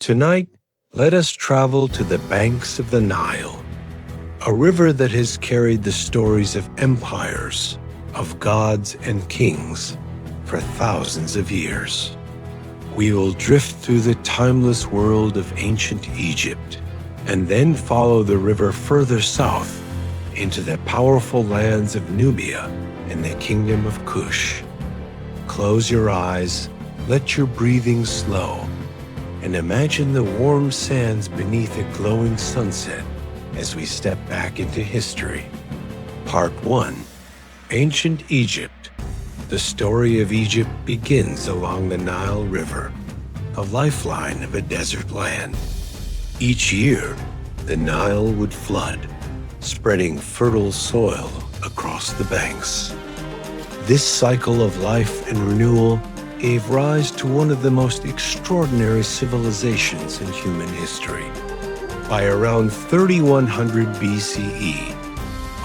Tonight, let us travel to the banks of the Nile, a river that has carried the stories of empires, of gods and kings for thousands of years. We will drift through the timeless world of ancient Egypt and then follow the river further south into the powerful lands of Nubia and the Kingdom of Kush. Close your eyes, let your breathing slow, and imagine the warm sands beneath a glowing sunset as we step back into history. Part 1. Ancient Egypt. The story of Egypt begins along the Nile River, the lifeline of a desert land. Each year, the Nile would flood, spreading fertile soil across the banks. This cycle of life and renewal gave rise to one of the most extraordinary civilizations in human history. By around 3100 BCE,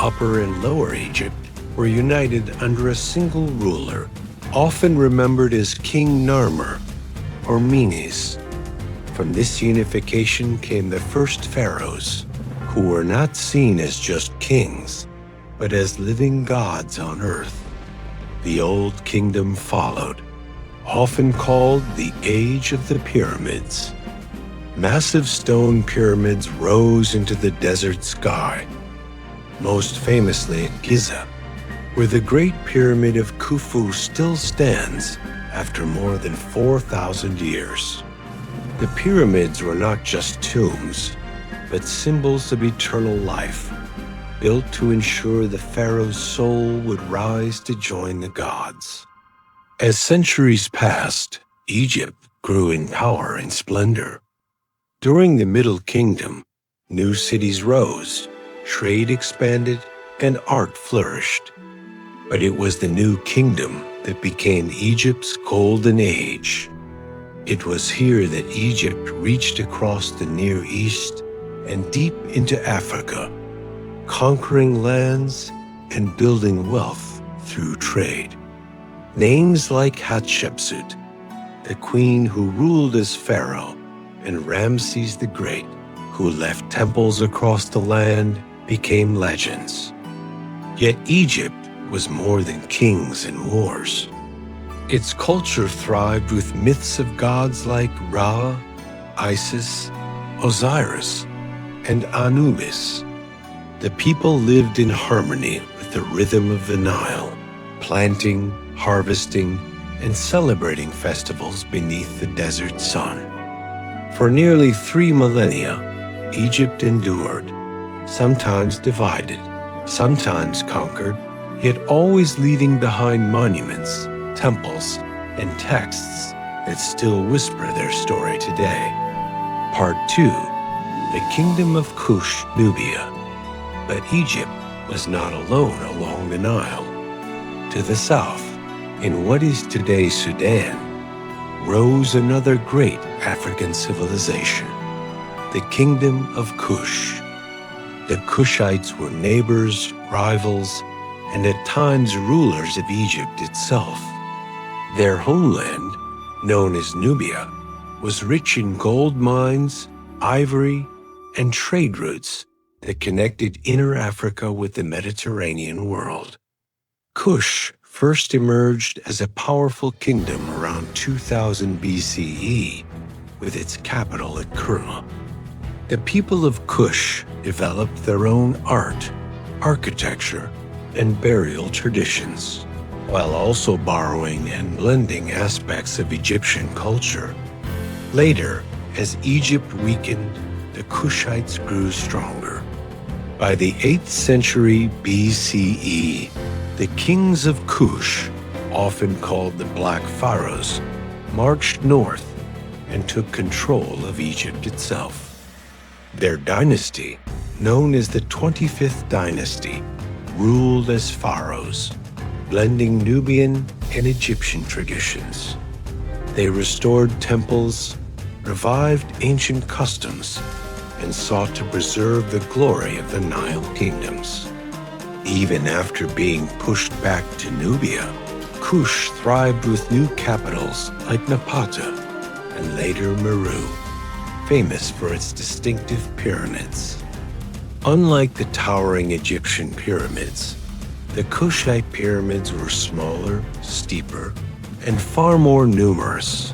Upper and Lower Egypt were united under a single ruler, often remembered as King Narmer or Menes. From this unification came the first pharaohs, who were not seen as just kings, but as living gods on earth. The Old Kingdom followed, often called the Age of the Pyramids. Massive stone pyramids rose into the desert sky, most famously at Giza, where the Great Pyramid of Khufu still stands after more than 4,000 years. The pyramids were not just tombs, but symbols of eternal life, built to ensure the pharaoh's soul would rise to join the gods. As centuries passed, Egypt grew in power and splendor. During the Middle Kingdom, new cities rose, trade expanded, and art flourished. But it was the New Kingdom that became Egypt's golden age. It was here that Egypt reached across the Near East and deep into Africa, conquering lands and building wealth through trade. Names like Hatshepsut, the queen who ruled as pharaoh, and Ramses the Great, who left temples across the land, became legends. Yet Egypt was more than kings and wars. Its culture thrived with myths of gods like Ra, Isis, Osiris, and Anubis. The people lived in harmony with the rhythm of the Nile, planting, harvesting, and celebrating festivals beneath the desert sun. For nearly 3 millennia, Egypt endured, sometimes divided, sometimes conquered, yet always leaving behind monuments, temples, and texts that still whisper their story today. Part 2. The Kingdom of Kush, Nubia. But Egypt was not alone along the Nile. To the south, in what is today Sudan, rose another great African civilization, the Kingdom of Kush. The Kushites were neighbors, rivals, and at times rulers of Egypt itself. Their homeland, known as Nubia, was rich in gold mines, ivory, and trade routes that connected inner Africa with the Mediterranean world. Kush first emerged as a powerful kingdom around 2000 BCE, with its capital at Kerma. The people of Kush developed their own art, architecture, and burial traditions, while also borrowing and blending aspects of Egyptian culture. Later, as Egypt weakened, the Kushites grew stronger. By the 8th century BCE, the kings of Kush, often called the Black Pharaohs, marched north and took control of Egypt itself. Their dynasty, known as the 25th dynasty, ruled as pharaohs, blending Nubian and Egyptian traditions. They restored temples, revived ancient customs, and sought to preserve the glory of the Nile kingdoms. Even after being pushed back to Nubia, Kush thrived with new capitals like Napata and later Meroë. famous for its distinctive pyramids. Unlike the towering Egyptian pyramids, the Kushite pyramids were smaller, steeper, and far more numerous.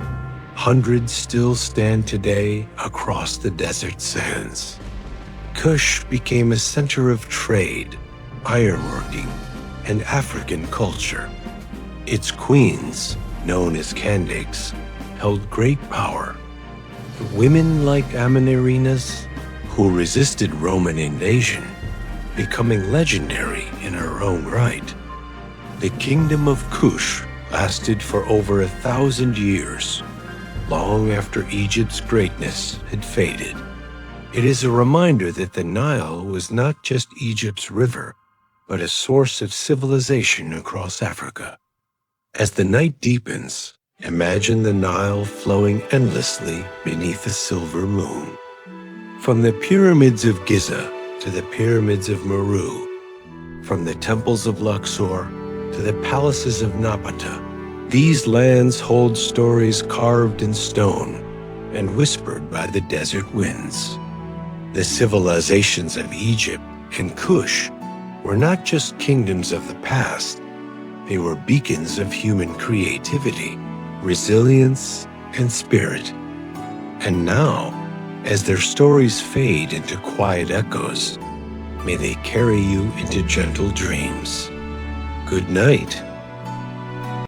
Hundreds still stand today across the desert sands. Kush became a center of trade, ironworking, and African culture. Its queens, known as Kandakes, held great power. Women like Amanirenas, who resisted Roman invasion, becoming legendary in her own right. The Kingdom of Kush lasted for over 1,000 years, long after Egypt's greatness had faded. It is a reminder that the Nile was not just Egypt's river, but a source of civilization across Africa. As the night deepens, imagine the Nile flowing endlessly beneath a silver moon. From the pyramids of Giza to the pyramids of Meroë, from the temples of Luxor to the palaces of Napata, these lands hold stories carved in stone and whispered by the desert winds. The civilizations of Egypt and Kush were not just kingdoms of the past, they were beacons of human creativity, resilience, and spirit. And now, as their stories fade into quiet echoes, may they carry you into gentle dreams. Good night.